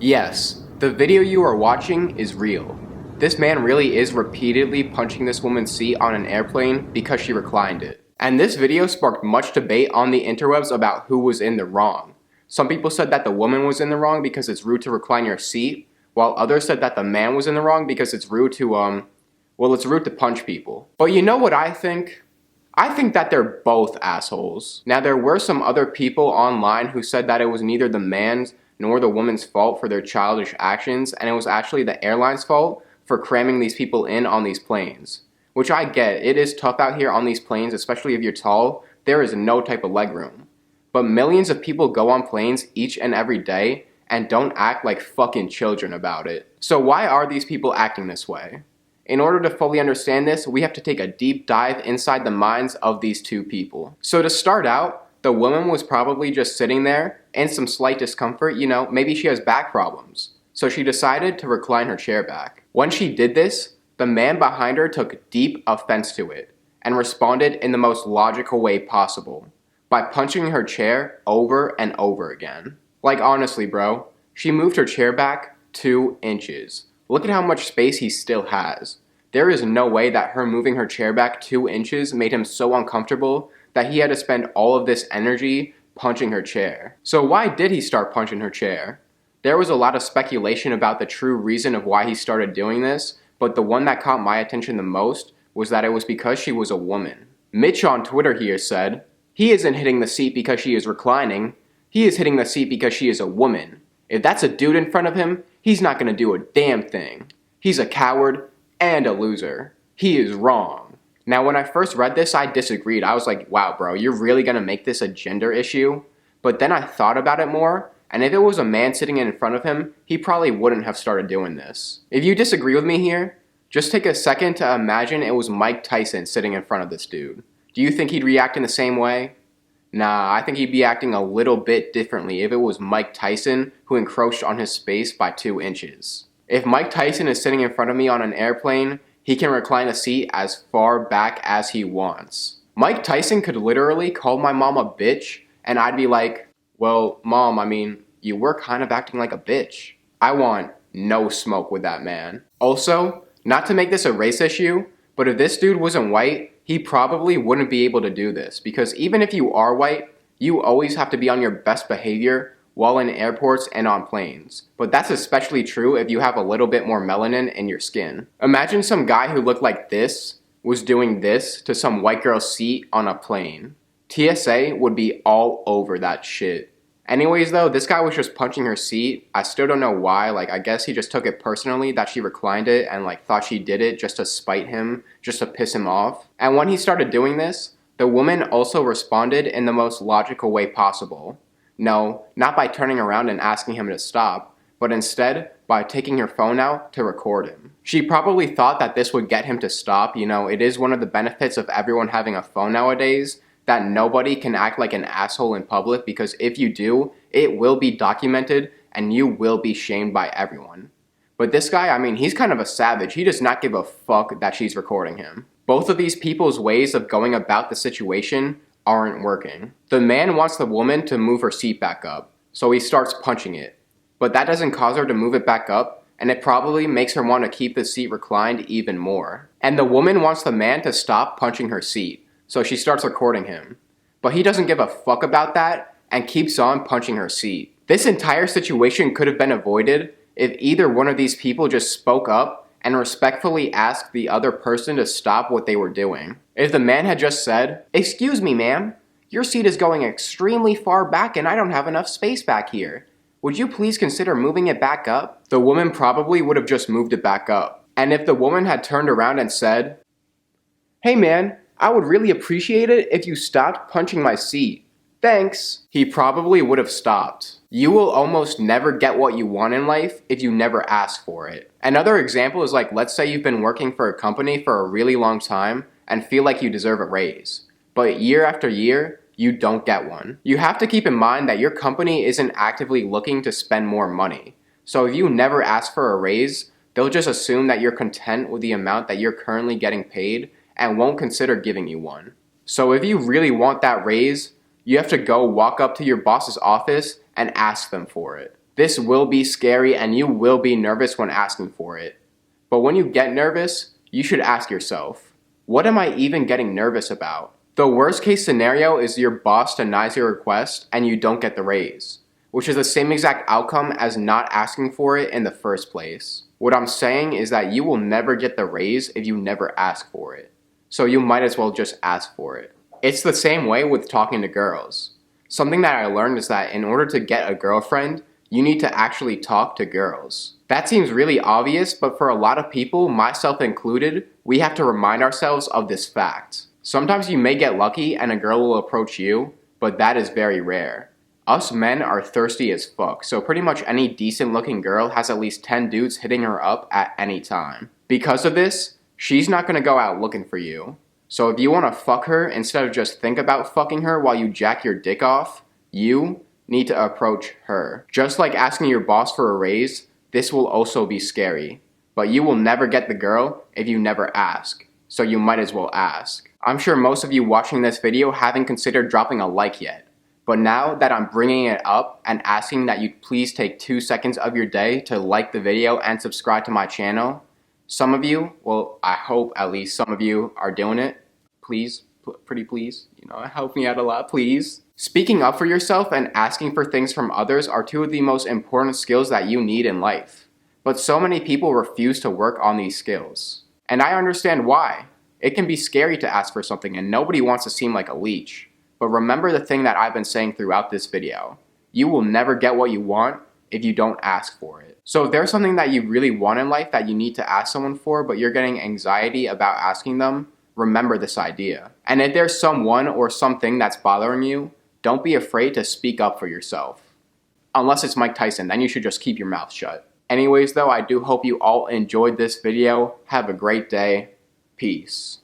Yes, the video you are watching is real. This man really is repeatedly punching this woman's seat on an airplane because she reclined it. And this video sparked much debate on the interwebs about who was in the wrong. Some people said that the woman was in the wrong because it's rude to recline your seat, while others said that the man was in the wrong because it's rude to, it's rude to punch people. But you know what I think? I think that they're both assholes. Now, there were some other people online who said that it was neither the man's nor the woman's fault for their childish actions, and it was actually the airline's fault for cramming these people in on these planes. Which I get, it is tough out here on these planes, especially if you're tall. There is no type of legroom. But millions of people go on planes each and every day and don't act like fucking children about it. So why are these people acting this way? In order to fully understand this, we have to take a deep dive inside the minds of these two people. So to start out, the woman was probably just sitting there in some slight discomfort, maybe she has back problems. So she decided to recline her chair back. When she did this, the man behind her took deep offense to it and responded in the most logical way possible by punching her chair over and over again. Like honestly, bro, she moved her chair back 2 inches. Look at how much space he still has. There is no way that her moving her chair back 2 inches made him so uncomfortable that he had to spend all of this energy punching her chair. So why did he start punching her chair? There was a lot of speculation about the true reason of why he started doing this, but the one that caught my attention the most was that it was because she was a woman. Mitch on Twitter here said, "He isn't hitting the seat because she is reclining. He is hitting the seat because she is a woman. If that's a dude in front of him, he's not gonna do a damn thing. He's a coward and a loser. He is wrong." Now, when I first read this, I disagreed. I was like, wow, bro, you're really gonna make this a gender issue? But then I thought about it more, and if it was a man sitting in front of him, he probably wouldn't have started doing this. If you disagree with me here, just take a second to imagine it was Mike Tyson sitting in front of this dude. Do you think he'd react in the same way? Nah, I think he'd be acting a little bit differently if it was Mike Tyson who encroached on his space by 2 inches. If Mike Tyson is sitting in front of me on an airplane, he can recline a seat as far back as he wants. Mike Tyson could literally call my mom a bitch, and I'd be like, well, mom, you were kind of acting like a bitch. I want no smoke with that man. Also, not to make this a race issue, but if this dude wasn't white, he probably wouldn't be able to do this, because even if you are white, you always have to be on your best behavior while in airports and on planes. But that's especially true if you have a little bit more melanin in your skin. Imagine some guy who looked like this was doing this to some white girl's seat on a plane. TSA would be all over that shit. Anyways though, this guy was just punching her seat. I still don't know why. I guess he just took it personally that she reclined it and thought she did it just to spite him, just to piss him off. And when he started doing this, the woman also responded in the most logical way possible. No, not by turning around and asking him to stop, but instead by taking her phone out to record him. She probably thought that this would get him to stop. It is one of the benefits of everyone having a phone nowadays, that nobody can act like an asshole in public, because if you do, it will be documented and you will be shamed by everyone. But this guy, he's kind of a savage. He does not give a fuck that she's recording him. Both of these people's ways of going about the situation aren't working. The man wants the woman to move her seat back up, so he starts punching it. But that doesn't cause her to move it back up, and it probably makes her want to keep the seat reclined even more. And the woman wants the man to stop punching her seat, so she starts recording him. But he doesn't give a fuck about that and keeps on punching her seat. This entire situation could have been avoided if either one of these people just spoke up and respectfully asked the other person to stop what they were doing. If the man had just said, "Excuse me, ma'am, your seat is going extremely far back and I don't have enough space back here. Would you please consider moving it back up?" The woman probably would have just moved it back up. And if the woman had turned around and said, "Hey man, I would really appreciate it if you stopped punching my seat. Thanks," he probably would have stopped. You will almost never get what you want in life if you never ask for it. Another example is let's say you've been working for a company for a really long time and feel like you deserve a raise. But year after year, you don't get one. You have to keep in mind that your company isn't actively looking to spend more money. So if you never ask for a raise, they'll just assume that you're content with the amount that you're currently getting paid and won't consider giving you one. So if you really want that raise, you have to go walk up to your boss's office and ask them for it. This will be scary and you will be nervous when asking for it. But when you get nervous, you should ask yourself, what am I even getting nervous about? The worst case scenario is your boss denies your request and you don't get the raise, which is the same exact outcome as not asking for it in the first place. What I'm saying is that you will never get the raise if you never ask for it. So you might as well just ask for it. It's the same way with talking to girls. Something that I learned is that in order to get a girlfriend, you need to actually talk to girls. That seems really obvious, but for a lot of people, myself included, we have to remind ourselves of this fact. Sometimes you may get lucky and a girl will approach you, but that is very rare. Us men are thirsty as fuck, so pretty much any decent looking girl has at least 10 dudes hitting her up at any time. Because of this, she's not gonna go out looking for you. So if you wanna fuck her instead of just think about fucking her while you jack your dick off, you need to approach her. Just like asking your boss for a raise, this will also be scary. But you will never get the girl if you never ask, so you might as well ask. I'm sure most of you watching this video haven't considered dropping a like yet. But now that I'm bringing it up and asking that you please take 2 seconds of your day to like the video and subscribe to my channel, some of you, well, I hope at least some of you are doing it. Please, pretty please, help me out a lot, please. Speaking up for yourself and asking for things from others are two of the most important skills that you need in life. But so many people refuse to work on these skills. And I understand why. It can be scary to ask for something and nobody wants to seem like a leech. But remember the thing that I've been saying throughout this video. You will never get what you want if you don't ask for it. So if there's something that you really want in life that you need to ask someone for, but you're getting anxiety about asking them, remember this idea. And if there's someone or something that's bothering you, don't be afraid to speak up for yourself. Unless it's Mike Tyson, then you should just keep your mouth shut. Anyways though, I do hope you all enjoyed this video. Have a great day. Peace.